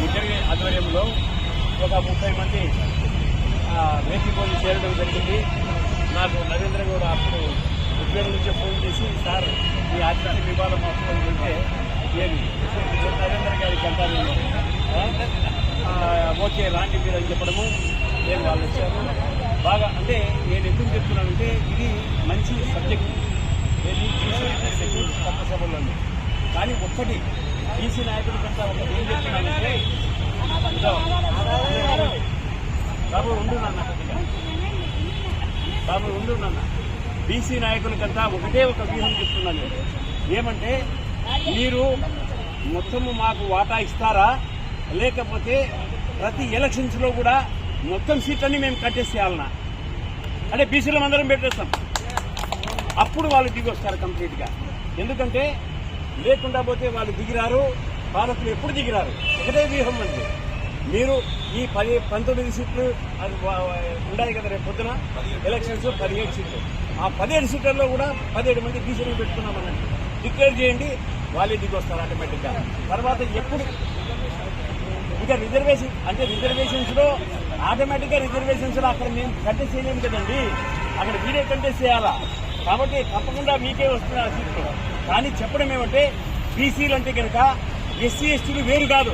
ముఖ్యంగా ఆధ్వర్యంలో ఒక 30 మంది వేదికలు చేరడం జరిగింది. నాకు నరేంద్ర గౌడ్ అప్పుడు ఉద్యోగం నుంచి ఫోన్ చేసి, సార్ ఈ ఆతిథ్యం ఇవ్వాలి మా ఫోన్ ఉంటే ఏమి నరేంద్ర గారికి అంతా నేను ఓకే రాండి మీరు అని చెప్పడము, నేను వాళ్ళు వచ్చాను. బాగా అంటే నేను ఎందుకు చెప్తున్నానంటే ఇది మంచి సబ్జెక్ట్, ఏది చట్టసభలో. కానీ ఒక్కటి బీసీ నాయకుల కంటే ఒకటి ఏం చెప్తున్నానంటే, బాబు ఉండు నాన్న, బీసీ నాయకులకంతా ఒకటే ఒక వ్యూహం చెప్తున్నాను. ఏమంటే మీరు మొత్తము మాకు వాటా ఇస్తారా, లేకపోతే ప్రతి ఎలక్షన్స్లో కూడా మొత్తం సీట్లన్నీ మేము కట్టేసేయాలన్నా, అంటే బీసీలో అందరం పెట్టేస్తాం. అప్పుడు వాళ్ళు దిగి వస్తారు కంప్లీట్గా. ఎందుకంటే లేకుండా పోతే వాళ్ళు దిగిరారు, పాలకులు ఎప్పుడు దిగిరారు. ఒకటే వ్యూహం అండి. మీరు ఈ 19 సీట్లు అది ఉన్నాయి కదా, రేపు పొద్దున ఎలక్షన్స్ 17 సీట్లు. ఆ 17 సీట్లలో కూడా 17 మంది బీసీలు పెట్టుకున్నామనండి డిక్లేర్ చేయండి, వాళ్ళే దిగి వస్తారు ఆటోమేటిక్గా. తర్వాత ఎప్పుడు ఇంకా రిజర్వేషన్ అంటే రిజర్వేషన్స్లో ఆటోమేటిక్గా రిజర్వేషన్స్లో అక్కడ మేము కంటెస్ట్ చేయలేము కదండి, అక్కడ వీడే కంటెస్ట్ చేయాలా. కాబట్టి తప్పకుండా మీకే వస్తున్నారు ఆ సీట్లు. కానీ చెప్పడం ఏమంటే బీసీలు అంటే కనుక ఎస్సీ ఎస్టీలు వేరు కాదు,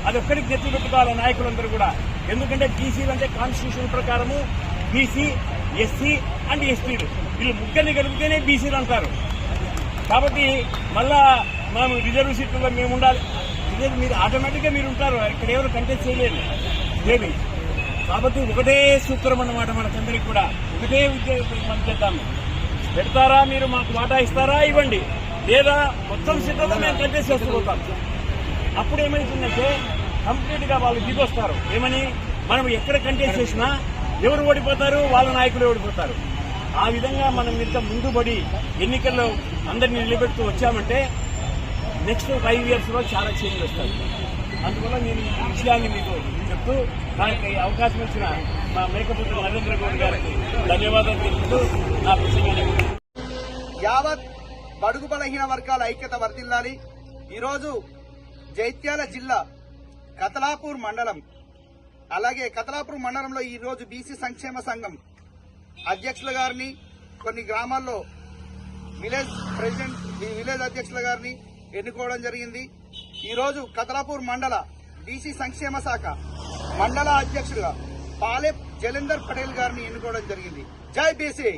అది ఒక్కడికి తెచ్చి పెట్టుకోవాలి నాయకులందరూ కూడా. ఎందుకంటే బీసీలు అంటే కాన్స్టిట్యూషన్ ప్రకారము బీసీ, ఎస్సీ అండ్ ఎస్టీలు వీళ్ళు ముగ్గురిని కలిపితేనే బీసీలు అంటారు. కాబట్టి మళ్ళా మనం రిజర్వ్ సీట్లలో మేము ఉండాలి, మీరు ఆటోమేటిక్గా మీరు ఉంటారు, ఇక్కడ ఎవరు కంటెస్ట్ చేయలేదు ఏమి. కాబట్టి ఒకటే సూత్రం అన్నమాట మనకందరికి కూడా, ఒకటే మనం చేద్దాము. పెడతారా మీరు మాకు వాటా ఇస్తారా ఇవ్వండి, లేదా మొత్తం సీట్లలో మేము కంటెస్ట్ చేస్తుపోతాం. అప్పుడు ఏమైతుందంటే కంప్లీట్గా వాళ్ళు దిగొస్తారు. ఏమని మనం ఎక్కడ కంటెస్ట్ చేసినా ఎవరు ఓడిపోతారు, వాళ్ళ నాయకులు ఓడిపోతారు. ఆ విధంగా మనం ఇంత ముందుబడి ఎన్నికల్లో అందరినీ నిలబెడుతూ వచ్చామంటే నెక్స్ట్ 5 yearsలో చాలా చేంజ్ వస్తుంది. అందువల్ల నేను ఈ విషయాన్ని మీకు చెప్తూ నాకు అవకాశం ఇచ్చిన మా మేకపుత్ర నరేంద్ర గౌడ్ గారికి ధన్యవాదాలు తెలుపుతూ నా ప్రసంగాన్ని యావత్ బడుగు బలహీన వర్గాల ఐక్యత వర్ధిల్లాలి. ఈరోజు జైత్యాల జిల్లా కతలాపూర్ మండలం, అలాగే కతలాపూర్ మండలంలో ఈరోజు బీసీ సంక్షేమ సంఘం అధ్యక్షుల గారిని, కొన్ని గ్రామాల్లో విలేజ్ అధ్యక్షుల గారిని ఎన్నుకోవడం జరిగింది. ఈరోజు కతలాపూర్ మండల బీసీ సంక్షేమ శాఖ మండల అధ్యక్షుడిగా పాలె జలేందర్ పటేల్ గారిని ఎన్నుకోవడం జరిగింది. జై బీసీ.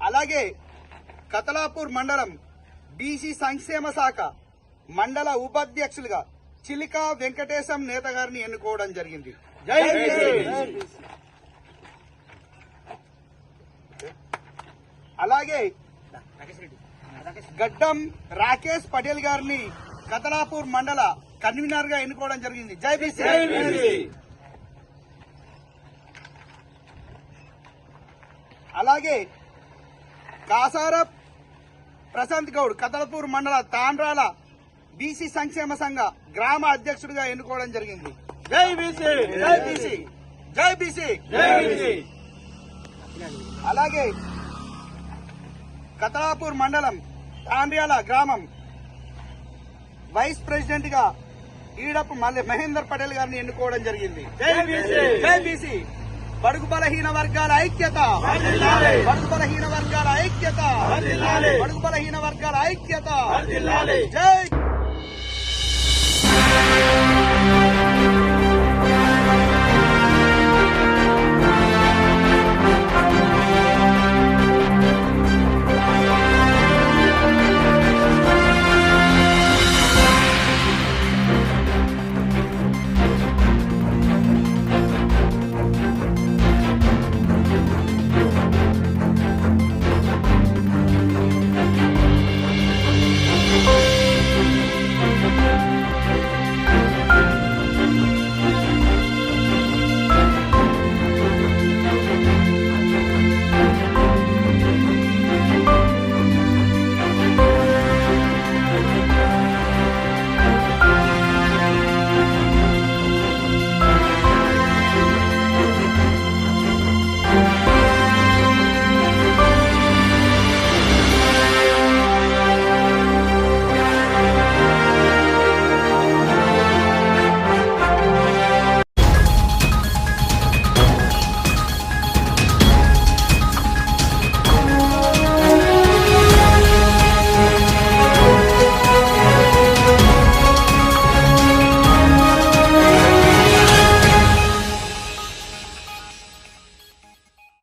అలాగే కతలాపూర్ మండలం బీసీ సంక్షేమ శాఖ మండల ఉపాధ్యక్షులుగా చిలికా వెంకటేశం నేత గారిని ఎన్నుకోవడం జరిగింది. జై బీసీ. అలాగే గడ్డం రాకేష్ పటేల్ గారిని కతలాపూర్ మండల కన్వీనర్ గా ఎన్నుకోవడం జరిగింది. జై బీసీ. అలాగే కాసార ప్రశాంత్ గౌడ్ కతలాపూర్ మండల తాండ్రాల బీసీ సంక్షేమ సంఘ గ్రామ అధ్యక్షుడిగా ఎన్నుకోవడం జరిగింది. జై బీసీ. జై బీసీ. జై బీసీ. అలాగే కతలాపూర్ మండలం తాండ్రాల గ్రామం వైస్ ప్రెసిడెంట్ గా ఈడపు మహేందర్ పటేల్ గారిని ఎన్నుకోవడం జరిగింది. జై బీసీ. జై బీసీ. బడుగు బలహీన వర్గాల ఐక్యత, బడుగు బలహీన వర్గాల ఐక్యత, బడుగు బలహీన వర్గాల ఐక్యత. జై